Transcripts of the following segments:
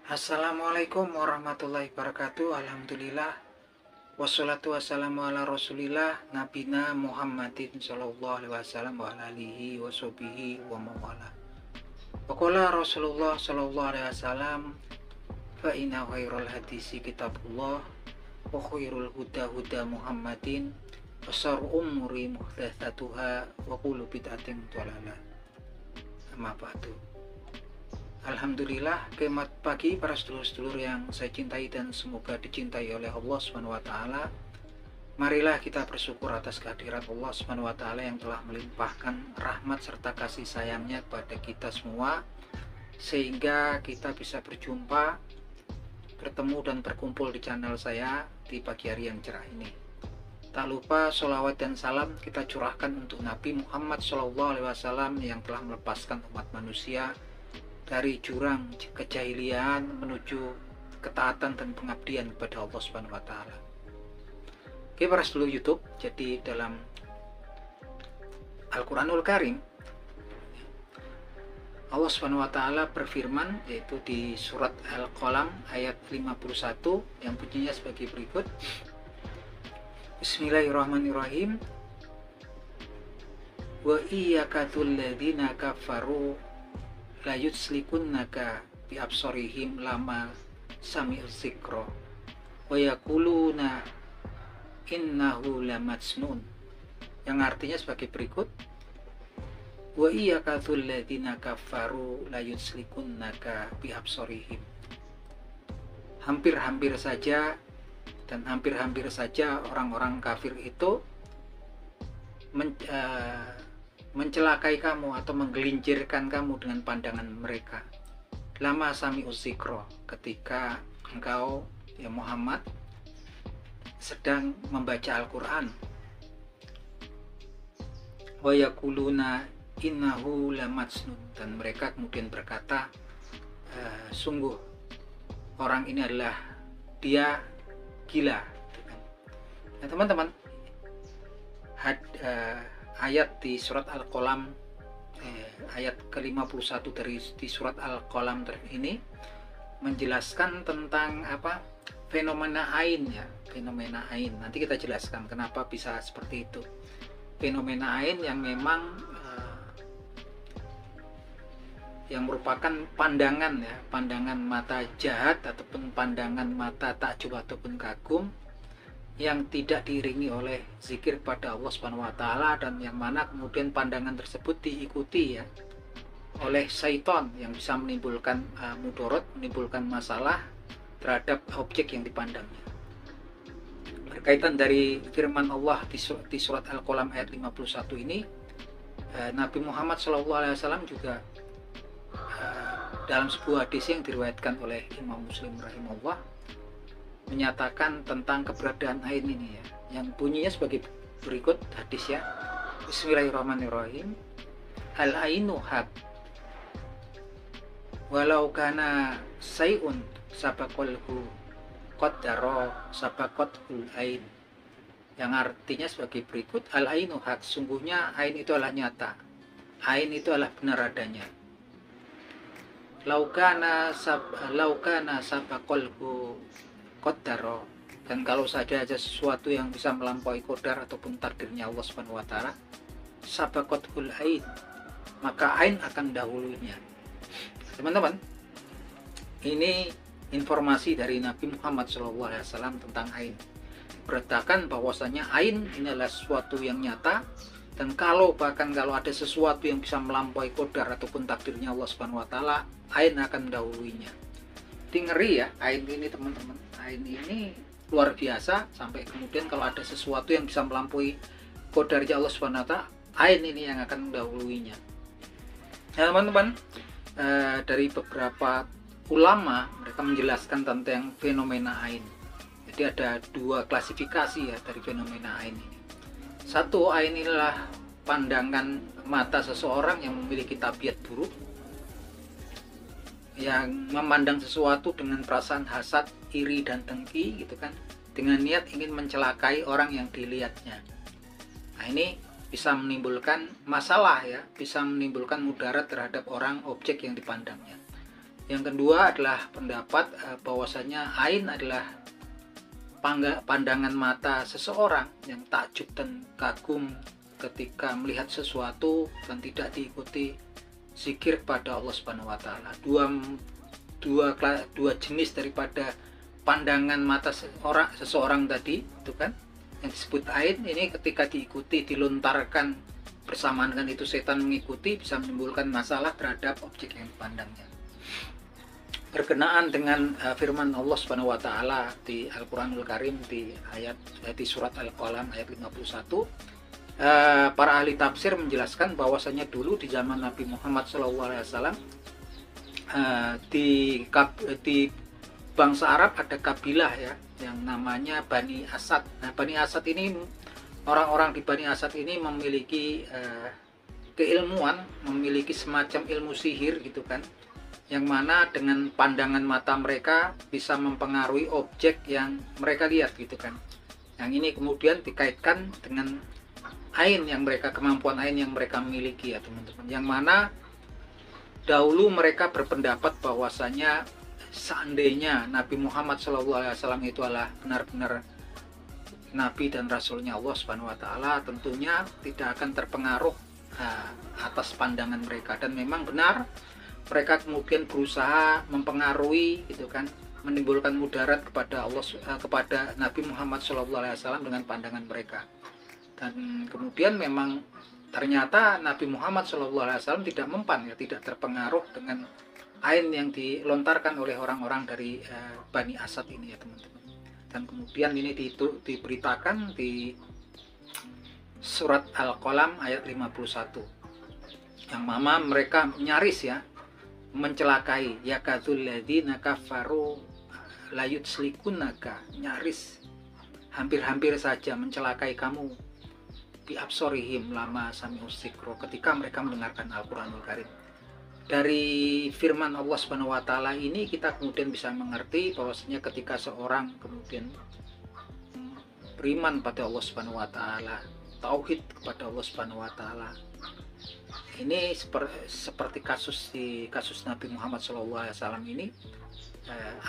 Assalamualaikum warahmatullahi wabarakatuh. Alhamdulillah. Wassalatu wassalamu ala rasulillah Nabina Muhammadin sallallahu alaihi wasallam wa alihi wa sahbihi wa mawala. Waqala Rasulullah sallallahu alaihi wasallam, fa inna khairal hadisi kitabullah wa khairul huda huda Muhammadin wa syarrul umuri muhdatsatuha wa kullu bid'atin dhalalah. Amma ba'du. Alhamdulillah, selamat pagi para sedulur-sedulur yang saya cintai dan semoga dicintai oleh Allah SWT. Marilah kita bersyukur atas kehadiran Allah SWT yang telah melimpahkan rahmat serta kasih sayangnya kepada kita semua, sehingga kita bisa berjumpa, bertemu dan berkumpul di channel saya di pagi hari yang cerah ini. Tak lupa sholawat dan salam kita curahkan untuk Nabi Muhammad SAW yang telah melepaskan umat manusia dari jurang kejahilian menuju ketaatan dan pengabdian kepada Allah Subhanahu wa taala. Oke, para sedulur YouTube, jadi dalam Al-Qur'anul Karim Allah Subhanahu wa taala berfirman, yaitu di surat Al-Qalam ayat 51 yang bunyinya sebagai berikut. Bismillahirrahmanirrahim. Wa iyyakatul ladzina kafaru la yutslikunaka bi absorihim lama sami'u dzikra wa yaquluna innahu lamajnun, yang artinya sebagai berikut. Wa iyyakatul ladzina kafaru la yutslikunaka bi absorihim. Hampir-hampir saja orang-orang kafir itu mencelakai kamu atau menggelincirkan kamu dengan pandangan mereka. Lama sami uzikro, ketika engkau ya Muhammad sedang membaca Al-Quran. Wa yakuluna innahu lamajnun, dan mereka kemudian berkata, sungguh orang ini adalah dia gila. Nah, teman-teman, ayat di surat Al-Qalam ayat ke-51 di surat Al-Qalam ini menjelaskan tentang fenomena ain ya, fenomena ain. Nanti kita jelaskan kenapa bisa seperti itu. Fenomena ain yang memang yang merupakan pandangan ya, pandangan mata jahat ataupun pandangan mata takjub ataupun kagum yang tidak diiringi oleh zikir pada Allah Subhanahu wa taala, dan yang mana kemudian pandangan tersebut diikuti ya oleh syaitan yang bisa menimbulkan mudorot, menimbulkan masalah terhadap objek yang dipandangnya. Berkaitan dari firman Allah di surat Al-Qalam ayat 51 ini, Nabi Muhammad SAW juga dalam sebuah hadis yang diriwayatkan oleh Imam Muslim rahimahullah menyatakan tentang keberadaan ain ini ya, yang bunyinya sebagai berikut hadis ya. Bismillahirrahmanirrahim. Al-ainu haq walau kana sayun sabaqalhu qaddara sabaqatul ain, yang artinya sebagai berikut. Al-ainu haq, sungguhnya ain itu adalah nyata, ain itu adalah benar adanya. Laukana sabaqalhu qaddara, dan kalau saja ada sesuatu yang bisa melampaui qadar ataupun takdirnya Allah Subhanahu wa taala, sabaqatul ain, maka ain akan dahulunya. Teman-teman, ini informasi dari Nabi Muhammad SAW tentang ain. Berkatakan bahwasanya ain ini adalah sesuatu yang nyata, dan bahkan kalau ada sesuatu yang bisa melampaui qadar ataupun takdirnya Allah Subhanahu wa taala, ain akan mendahuluinya. Ngeri ya ain ini, teman-teman. Ain ini luar biasa, sampai kemudian kalau ada sesuatu yang bisa melampaui qadarnya Allah Subhanahu wa taala, ain ini yang akan mendahuluinya. Nah, teman-teman, dari beberapa ulama mereka menjelaskan tentang fenomena ain. Jadi ada dua klasifikasi ya dari fenomena ain ini. Satu, ain inilah pandangan mata seseorang yang memiliki tabiat buruk, yang memandang sesuatu dengan perasaan hasad, iri dan dengki gitu kan, dengan niat ingin mencelakai orang yang dilihatnya. Nah, ini bisa menimbulkan masalah ya, bisa menimbulkan mudarat terhadap orang objek yang dipandangnya. Yang kedua adalah pendapat bahwasanya ain adalah pandangan mata seseorang yang takjub dan kagum ketika melihat sesuatu dan tidak diikuti zikir kepada Allah Subhanahu wa taala. Dua jenis daripada pandangan mata seseorang tadi itu kan yang disebut ain, ini ketika diikuti, dilontarkan bersamaan dengan itu setan mengikuti, bisa menimbulkan masalah terhadap objek yang dipandangnya. Berkenaan dengan firman Allah Subhanahu wa taala di Al-Qur'anul Karim di surat Al-Qalam ayat 51, para ahli tafsir menjelaskan bahwasanya dulu di zaman Nabi Muhammad SAW, di bangsa Arab ada kabilah ya yang namanya Bani Asad. Nah, Bani Asad ini, orang-orang di Bani Asad ini memiliki keilmuan, memiliki semacam ilmu sihir gitu kan, yang mana dengan pandangan mata mereka bisa mempengaruhi objek yang mereka lihat gitu kan. Yang ini kemudian dikaitkan dengan ain yang mereka, kemampuan ain yang mereka miliki ya teman-teman, yang mana dahulu mereka berpendapat bahwasanya seandainya Nabi Muhammad SAW itu adalah benar-benar Nabi dan Rasulnya Allah Subhanahu wa taala, tentunya tidak akan terpengaruh atas pandangan mereka. Dan memang benar, mereka kemudian berusaha mempengaruhi gitu kan, menimbulkan mudarat kepada Allah, kepada Nabi Muhammad SAW dengan pandangan mereka. Dan kemudian memang ternyata Nabi Muhammad SAW tidak mempan ya, tidak terpengaruh dengan ain yang dilontarkan oleh orang-orang dari Bani Asad ini ya teman-teman. Dan kemudian ini diberitakan di surat Al-Qalam ayat 51, yang mama mereka nyaris ya mencelakai, yakadzul ladzina kafaru la yutslikunaka, nyaris hampir-hampir saja mencelakai kamu, bi absorihim lama sami'us dzikra, ketika mereka mendengarkan Al-Qur'anul Karim. Dari firman Allah Subhanahu wa taala ini kita kemudian bisa mengerti bahwasanya ketika seorang kemudian beriman pada Allah Subhanahu wa taala, tauhid kepada Allah Subhanahu wa taala, ini seperti kasus Nabi Muhammad SAW ini,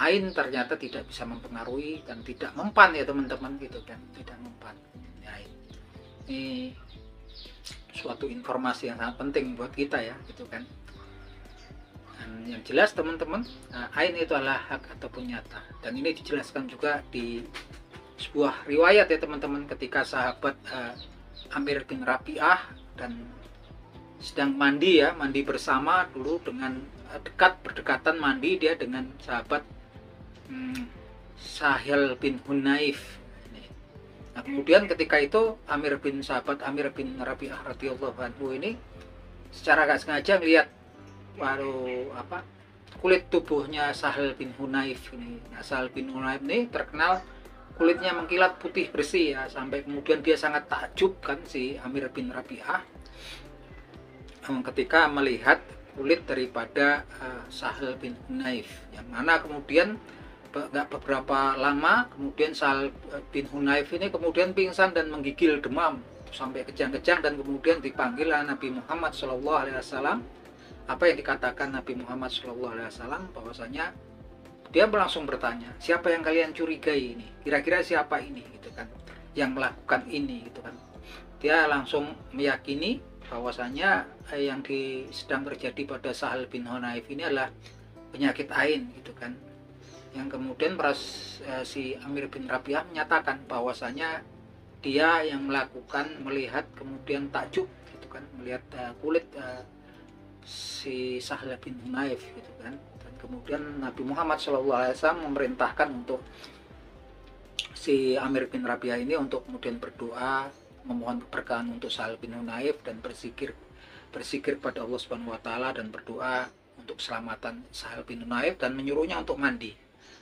ain ternyata tidak bisa mempengaruhi dan tidak mempan ya teman-teman gitu kan, tidak mempan ya. Ini suatu informasi yang sangat penting buat kita ya gitu kan. Dan yang jelas teman-teman, ain itu adalah hak ataupun nyata, dan ini dijelaskan juga di sebuah riwayat ya teman-teman, ketika sahabat Amir bin Rabi'ah dan sedang mandi ya, mandi bersama dulu dengan berdekatan mandi dia dengan sahabat Sahil bin Hunayf. Nah, kemudian ketika itu sahabat Amir bin Rabi'ah radhiyallahu anhu ini secara gak sengaja melihat kulit tubuhnya Sahil bin Hunayf ini. Nah, Sahil bin Hunayf ini terkenal kulitnya mengkilat putih bersih ya, sampai kemudian dia sangat takjub kan si Amir bin Rabi'ah ketika melihat kulit daripada Sahil bin Hunayf, yang mana kemudian nggak beberapa lama kemudian Sahil bin Hunayf ini kemudian pingsan dan menggigil demam sampai kejang-kejang, dan kemudian dipanggil Nabi Muhammad SAW. Apa yang dikatakan Nabi Muhammad SAW bahwasanya dia langsung bertanya, siapa yang kalian curigai ini, kira-kira siapa ini gitu kan yang melakukan ini gitu kan. Dia langsung meyakini bahwasanya yang sedang terjadi pada Sahil bin Hunayf ini adalah penyakit ain gitu kan, yang kemudian si Amir bin Rabi'ah menyatakan bahwasanya dia yang melihat kemudian takjub gitu kan, melihat kulit si Sahil bin Hunayf gitu kan. Dan kemudian Nabi Muhammad SAW memerintahkan untuk si Amir bin Rabi'ah ini untuk kemudian berdoa, memohon keberkahan untuk Sahil bin Hunayf, dan berzikir pada Allah Subhanahu wa taala, dan berdoa untuk keselamatan Sahil bin Hunayf, dan menyuruhnya untuk mandi.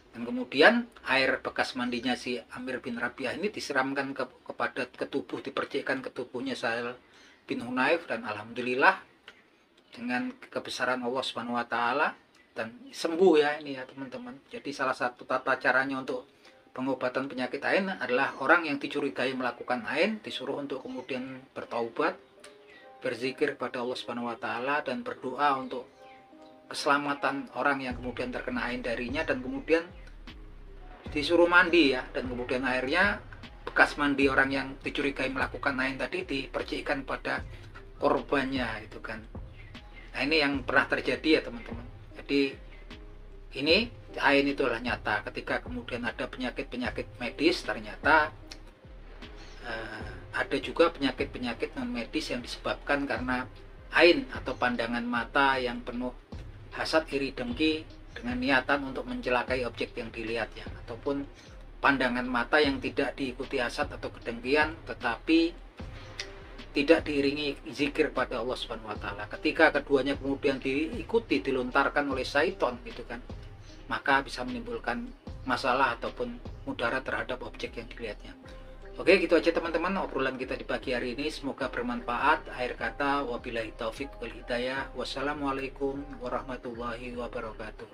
Dan kemudian air bekas mandinya si Amir bin Rabi'ah ini disiramkan ke tubuh, dipercikkan ke tubuhnya Sahil bin Hunayf, dan alhamdulillah dengan kebesaran Allah Subhanahu wa taala dan sembuh ya ini ya teman-teman. Jadi salah satu tata caranya untuk pengobatan penyakit ain adalah orang yang dicurigai melakukan ain disuruh untuk kemudian bertaubat, berzikir kepada Allah Subhanahu wa taala, dan berdoa untuk keselamatan orang yang kemudian terkena ain darinya, dan kemudian disuruh mandi ya, dan kemudian airnya bekas mandi orang yang dicurigai melakukan ain tadi dipercikkan pada korbannya itu kan. Nah ini yang pernah terjadi ya teman-teman. Jadi ini ain itulah nyata ketika kemudian ada penyakit-penyakit medis, ternyata ada juga penyakit-penyakit non medis yang disebabkan karena ain atau pandangan mata yang penuh hasad, iri, dengki dengan niatan untuk mencelakai objek yang dilihatnya, ataupun pandangan mata yang tidak diikuti hasad atau kedengkian tetapi tidak diiringi zikir pada Allah Subhanahu wa taala. Ketika keduanya kemudian diikuti, dilontarkan oleh syaitan gitu kan, maka bisa menimbulkan masalah ataupun mudarat terhadap objek yang dilihatnya. Oke, gitu aja teman-teman obrolan kita di pagi hari ini, semoga bermanfaat. Akhir kata, wabillahi taufik wal hidayah. Wassalamualaikum warahmatullahi wabarakatuh.